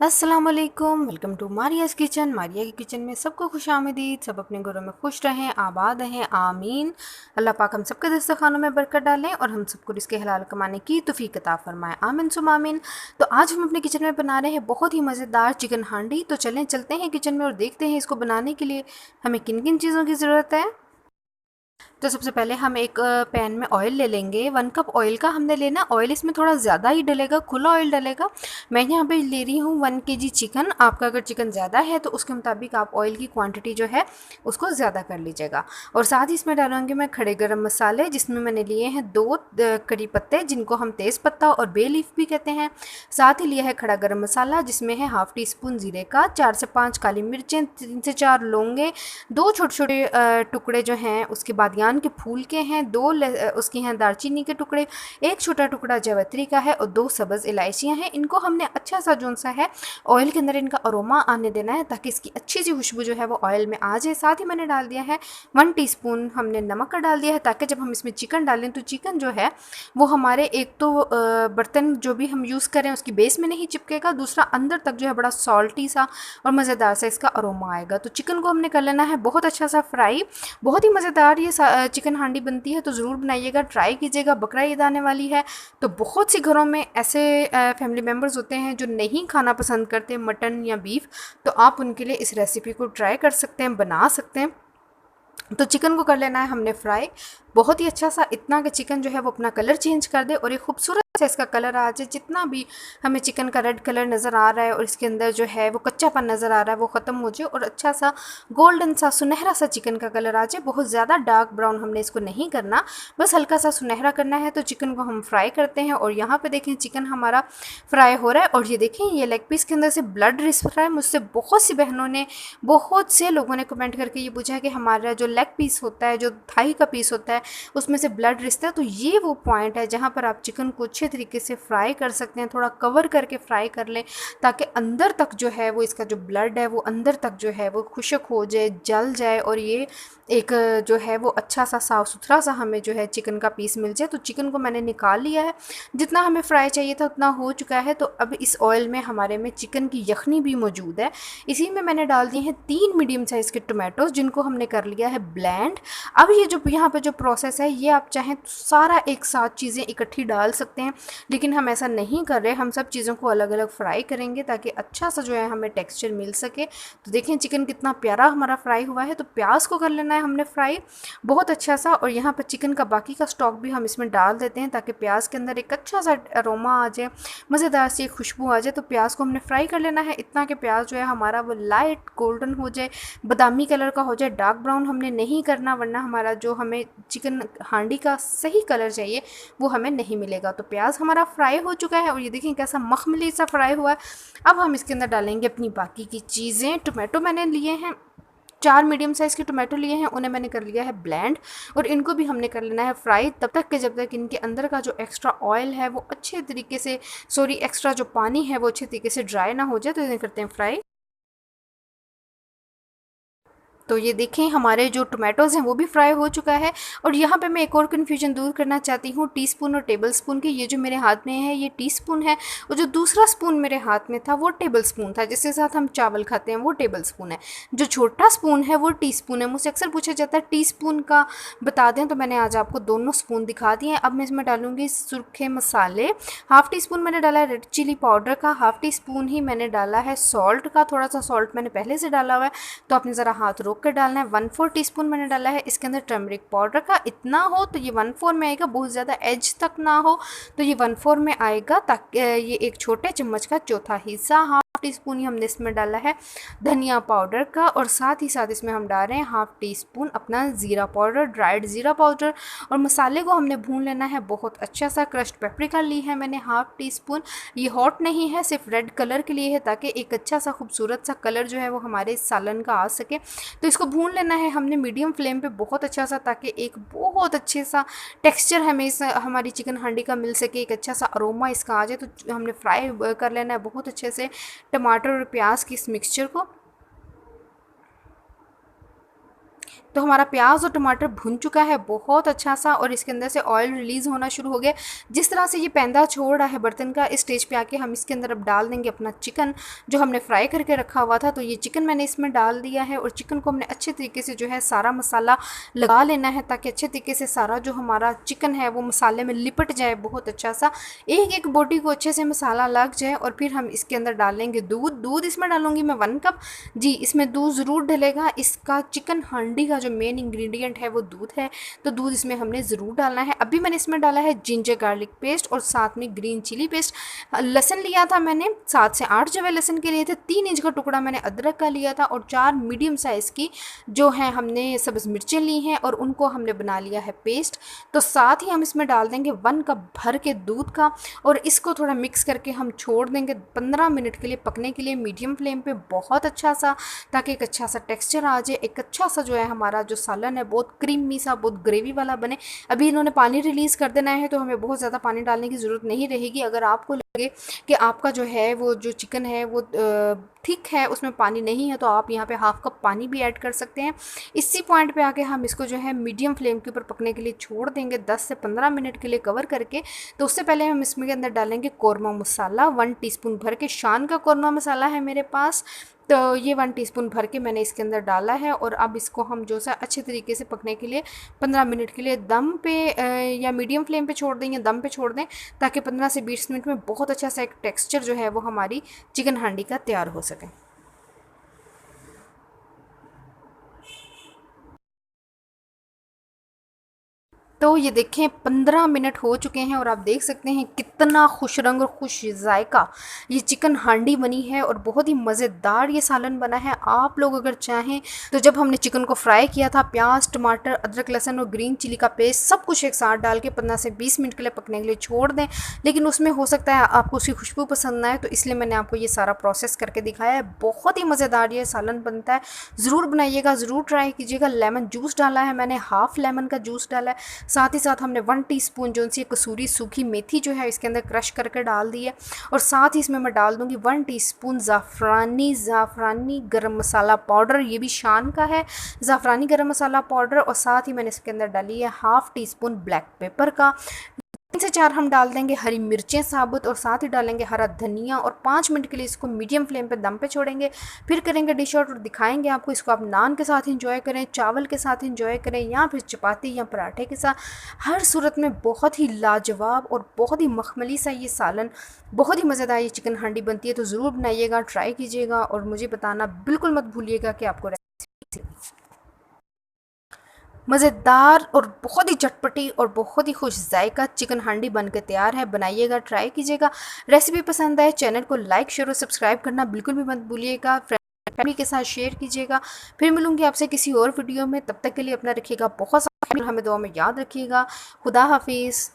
अस्सलामुअलैकुम, welcome to मारियाज़ kitchen. Maria की kitchen में सबको खुशामदीद। सब अपने घरों में खुश रहें, आबाद रहें, आमीन। अल्लाह पाक हम सबके दस्तरखानों में बरकत डालें और हम सबको रिज़्क़ हलाल कमाने की तौफ़ीक अता फ़रमाएं, आमीन सुम्मा आमीन। तो आज हम अपने किचन में बना रहे हैं बहुत ही मज़ेदार चिकन हांडी। तो चलते हैं किचन में और देखते हैं इसको बनाने के लिए हमें किन किन चीज़ों की ज़रूरत है। तो सबसे पहले हम एक पैन में ऑयल ले लेंगे। 1 कप ऑयल का हमने लेना। ऑयल इसमें थोड़ा ज़्यादा ही डलेगा, खुला ऑयल डलेगा। मैं यहाँ पे ले रही हूँ 1 केजी चिकन। आपका अगर चिकन ज़्यादा है तो उसके मुताबिक आप ऑयल की क्वांटिटी जो है उसको ज़्यादा कर लीजिएगा। और साथ ही इसमें डालूंगी मैं खड़े गरम मसाले, जिसमें मैंने लिए हैं 2 करी पत्ते, जिनको हम तेज़ पत्ता और बे लीफ भी कहते हैं। साथ ही लिया है खड़ा गरम मसाला, जिसमें है हाफ़ टी स्पून ज़ीरे का, 4 से 5 काली मिर्चें, 3 से 4 लौंगे, 2 छोटे-छोटे टुकड़े जो हैं उसके बादियान के फूल के हैं, 2 उसके हैं दालचीनी के टुकड़े, 1 छोटा टुकड़ा जावित्री का है और 2 सब्ज़ इलायचियाँ हैं। इनको हमने अच्छा सा जोन सा है ऑयल के अंदर इनका अरोमा आने देना है, ताकि इसकी अच्छी सी खुशबू जो है वो ऑयल में आ जाए। साथ ही मैंने डाल दिया है 1 टीस्पून हमने नमक का डाल दिया है, ताकि जब हम इसमें चिकन डालें तो चिकन जो है वो हमारे एक तो बर्तन जो भी हम यूज़ करें उसकी बेस में नहीं चिपकेगा, दूसरा अंदर तक जो है बड़ा सॉल्टी सा और मज़ेदार सा इसका अरोमा आएगा। तो चिकन को हमने कर लेना है बहुत अच्छा सा फ्राई। बहुत ही मज़ेदार ये चिकन हांडी बनती है, तो ज़रूर बनाइएगा, ट्राई कीजिएगा। बकरा ईद आने वाली है, तो बहुत सी घरों में ऐसे फैमिली मेम्बर्स होते हैं जो नहीं खाना पसंद करते मटन या बीफ, तो आप उनके लिए इस रेसिपी को ट्राई कर सकते हैं, बना सकते हैं। तो चिकन को कर लेना है हमने फ्राई बहुत ही अच्छा सा, इतना कि चिकन जो है वो अपना कलर चेंज कर दे और एक खूबसूरत सा इसका कलर आ जाए। जितना भी हमें चिकन का रेड कलर नज़र आ रहा है और इसके अंदर जो है वो कच्चापन नज़र आ रहा है वो ख़त्म हो जाए और अच्छा सा गोल्डन सा सुनहरा सा चिकन का कलर आ जाए। बहुत ज़्यादा डार्क ब्राउन हमने इसको नहीं करना, बस हल्का सा सुनहरा करना है। तो चिकन को हम फ्राई करते हैं और यहाँ पे देखें चिकन हमारा फ्राई हो रहा है और ये देखें ये लेग पीस के अंदर से ब्लड रिस रहा है। मुझसे बहुत सी बहनों ने, बहुत से लोगों ने कमेंट करके ये पूछा है कि हमारा जो लेग पीस होता है, जो थाई का पीस होता है, उसमें से ब्लड रिसता है। तो ये वो पॉइंट है जहाँ पर आप चिकन को अच्छे तरीके से फ्राई कर सकते हैं। थोड़ा कवर करके फ्राई कर लें, ताकि अंदर तक जो है वो इसका जो ब्लड है वो अंदर तक जो है वो खुश्क हो जाए, जल जाए और ये एक जो है वो अच्छा सा साफ़ सुथरा सा हमें जो है चिकन का पीस मिल जाए। तो चिकन को मैंने निकाल लिया है, जितना हमें फ्राई चाहिए था उतना हो चुका है। तो अब इस ऑयल में हमारे में चिकन की यखनी भी मौजूद है। इसी में मैंने डाल दिए हैं 3 मीडियम साइज़ के टोमेटोज़, जिनको हमने कर लिया है ब्लेंड। अब ये जो यहाँ पर जो प्रोसेस है, ये आप चाहें तो सारा एक साथ चीज़ें इकट्ठी डाल सकते हैं, लेकिन हम ऐसा नहीं कर रहे। हम सब चीज़ों को अलग अलग फ्राई करेंगे ताकि अच्छा सा जो है हमें टेक्सचर मिल सके। तो देखें चिकन कितना प्यारा हमारा फ्राई हुआ है। तो प्याज को कर लेना है हमने फ्राई बहुत अच्छा सा, और यहाँ पर चिकन का बाकी का स्टॉक भी हम इसमें डाल देते हैं, ताकि प्याज के अंदर एक अच्छा सा अरोमा आ जाए, मज़ेदार सी एक खुशबू आ जाए। तो प्याज को हमने फ्राई कर लेना है इतना कि प्याज जो है हमारा वो लाइट गोल्डन हो जाए, बादामी कलर का हो जाए। डार्क ब्राउन हमने नहीं करना, वरना हमारा जो हमें चिकन हांडी का सही कलर चाहिए वो हमें नहीं मिलेगा। तो प्याज हमारा फ्राई हो चुका है और ये देखें कैसा मखमली सा फ्राई हुआ है। अब हम इसके अंदर डालेंगे अपनी बाकी की चीज़ें। टोमेटो मैंने लिए हैं 4 मीडियम साइज़ के टोमेटो लिए हैं, उन्हें मैंने कर लिया है ब्लेंड और इनको भी हमने कर लेना है फ्राई तब तक कि जब तक इनके अंदर का जो एक्स्ट्रा ऑयल है वो अच्छे तरीके से, सॉरी एक्स्ट्रा जो पानी है वो अच्छे तरीके से ड्राई ना हो जाए। तो इन्हें करते हैं फ्राई। तो ये देखें हमारे जो टोमेटोज़ हैं वो भी फ्राई हो चुका है। और यहाँ पे मैं एक और कन्फ्यूजन दूर करना चाहती हूँ टीस्पून और टेबलस्पून की। ये जो मेरे हाथ में है ये टीस्पून है, और जो दूसरा स्पून मेरे हाथ में था वो टेबलस्पून था, जिसके साथ हम चावल खाते हैं वो टेबलस्पून है। जो छोटा स्पून है वो टीस्पून है। मुझसे अक्सर पूछा जाता है टीस्पून का बता दें, तो मैंने आज आपको दोनों स्पून दिखा दिए हैं। अब मैं इसमें डालूँगी सूखे मसाले। हाफ़ टी स्पून मैंने डाला है रेड चिली पाउडर का, हाफ़ टी स्पून ही मैंने डाला है सॉल्ट का। थोड़ा सा सॉल्ट मैंने पहले से डाला हुआ है, तो आपने ज़रा हाथ रोक कर डालना है। 1/4 टीस्पून मैंने डाला है इसके अंदर टर्मरिक पाउडर का। इतना हो तो ये 1/4 में आएगा, बहुत ज़्यादा एज तक ना हो तो ये 1/4 में आएगा, ताकि ये एक छोटे चम्मच का चौथा हिस्सा। हाफ टी स्पून ही हमने इसमें डाला है धनिया पाउडर का, और साथ ही साथ इसमें हम डाल रहे हैं हाफ़ टी स्पून अपना ज़ीरा पाउडर, ड्राइड ज़ीरा पाउडर। और मसाले को हमने भून लेना है बहुत अच्छा सा। क्रश्ड पेपरिका ली है मैंने हाफ़ टी स्पून। ये हॉट नहीं है, सिर्फ रेड कलर के लिए है, ताकि एक अच्छा सा खूबसूरत सा कलर जो है वो हमारे सालन का आ सके। तो इसको भून लेना है हमने मीडियम फ्लेम पे बहुत अच्छा सा, ताकि एक बहुत अच्छे सा टेक्सचर हमें इस हमारी चिकन हांडी का मिल सके, एक अच्छा सा अरोमा इसका आ जाए। तो हमने फ्राई कर लेना है बहुत अच्छे से टमाटर और प्याज की इस मिक्सचर को। तो हमारा प्याज और टमाटर भुन चुका है बहुत अच्छा सा, और इसके अंदर से ऑयल रिलीज़ होना शुरू हो गया। जिस तरह से ये पैंदा छोड़ रहा है बर्तन का, इस स्टेज पे आके हम इसके अंदर अब डाल देंगे अपना चिकन जो हमने फ्राई करके रखा हुआ था। तो ये चिकन मैंने इसमें डाल दिया है, और चिकन को हमने अच्छे तरीके से जो है सारा मसाला लगा लेना है, ताकि अच्छे तरीके से सारा जो हमारा चिकन है वो मसाले में लिपट जाए बहुत अच्छा सा, एक एक बोटी को अच्छे से मसाला लग जाए। और फिर हम इसके अंदर डालेंगे दूध इसमें डालूंगी मैं 1 कप। जी, इसमें दूध ज़रूर डलेगा। इसका चिकन हांडी का जो मेन इंग्रेडिएंट है वो दूध है, तो दूध इसमें हमने ज़रूर डालना है। अभी मैंने इसमें डाला है जिंजर गार्लिक पेस्ट और साथ में ग्रीन चिली पेस्ट। लहसुन लिया था मैंने 7 से 8 जवे लहसुन के लिए थे, 3 इंच का टुकड़ा मैंने अदरक का लिया था, और 4 मीडियम साइज़ की जो है हमने सब्ज़ मिर्चें ली हैं, और उनको हमने बना लिया है पेस्ट। तो साथ ही हम इसमें डाल देंगे 1 कप भर के दूध का, और इसको थोड़ा मिक्स करके हम छोड़ देंगे 15 मिनट के लिए पकने के लिए मीडियम फ्लेम पे बहुत अच्छा सा, ताकि एक अच्छा सा टेक्सचर आ जाए, एक अच्छा सा जो है हमारा जो सालन है बहुत क्रीमी सा, बहुत ग्रेवी वाला बने। अभी इन्होंने पानी रिलीज़ कर देना है, तो हमें बहुत ज़्यादा पानी डालने की ज़रूरत नहीं रहेगी। अगर आपको लगे कि आपका जो है वो जो चिकन है वो थिक है, उसमें पानी नहीं है, तो आप यहाँ पे हाफ़ कप पानी भी ऐड कर सकते हैं। इसी पॉइंट पे आके हम इसको जो है मीडियम फ्लेम के ऊपर पकने के लिए छोड़ देंगे 10 से 15 मिनट के लिए कवर करके। तो उससे पहले हम इसमें के अंदर डालेंगे कौरमा मसाला, 1 टीस्पून भर के शान का कौरमा मसाला है मेरे पास। तो ये 1 टीस्पून भर के मैंने इसके अंदर डाला है, और अब इसको हम जो सा अच्छे तरीके से पकने के लिए 15 मिनट के लिए दम पे या मीडियम फ्लेम पे छोड़ दें या दम पे छोड़ दें, ताकि 15 से 20 मिनट में बहुत अच्छा सा एक टेक्सचर जो है वो हमारी चिकन हांडी का तैयार हो सके। तो ये देखें 15 मिनट हो चुके हैं, और आप देख सकते हैं कितना खुश रंग और खुश जायका ये चिकन हांडी बनी है, और बहुत ही मज़ेदार ये सालन बना है। आप लोग अगर चाहें तो जब हमने चिकन को फ्राई किया था, प्याज टमाटर अदरक लहसुन और ग्रीन चिली का पेस्ट सब कुछ एक साथ डाल के 15 से 20 मिनट के लिए पकने के लिए छोड़ दें, लेकिन उसमें हो सकता है आपको उसकी खुशबू पसंद ना आए, तो इसलिए मैंने आपको ये सारा प्रोसेस करके दिखाया है। बहुत ही मज़ेदार ये सालन बनता है, ज़रूर बनाइएगा, ज़रूर ट्राई कीजिएगा। लेमन जूस डाला है मैंने, हाफ़ लेमन का जूस डाला है, साथ ही साथ हमने 1 टीस्पून जो सी कसूरी सूखी मेथी जो है इसके अंदर क्रश करके डाल दी है, और साथ ही इसमें मैं डाल दूंगी 1 टीस्पून ज़ाफ़रानी गरम मसाला पाउडर, ये भी शान का है ज़ाफ़रानी गरम मसाला पाउडर। और साथ ही मैंने इसके अंदर डाली है हाफ़ टीस्पून ब्लैक पेपर का, 3 से 4 हम डाल देंगे हरी मिर्चें साबुत, और साथ ही डालेंगे हरा धनिया, और 5 मिनट के लिए इसको मीडियम फ्लेम पे दम पे छोड़ेंगे। फिर करेंगे डिश आउट और दिखाएंगे आपको। इसको आप नान के साथ इंजॉय करें, चावल के साथ इंजॉय करें, या फिर चपाती या पराठे के साथ। हर सूरत में बहुत ही लाजवाब और बहुत ही मखमली सा ये सालन, बहुत ही मज़ेदार ये चिकन हांडी बनती है। तो ज़रूर बनाइएगा, ट्राई कीजिएगा, और मुझे बताना बिल्कुल मत भूलिएगा कि आपको मज़ेदार और बहुत ही चटपटी और बहुत ही खुश जायका चिकन हांडी बन के तैयार है। बनाइएगा, ट्राई कीजिएगा। रेसिपी पसंद आए चैनल को लाइक शेयर और सब्सक्राइब करना बिल्कुल भी मत भूलिएगा। फैमिली के साथ शेयर कीजिएगा। फिर मिलूंगी आपसे किसी और वीडियो में, तब तक के लिए अपना रखिएगा बहुत सारा, हमें दुआ में याद रखिएगा। खुदा हाफिज़।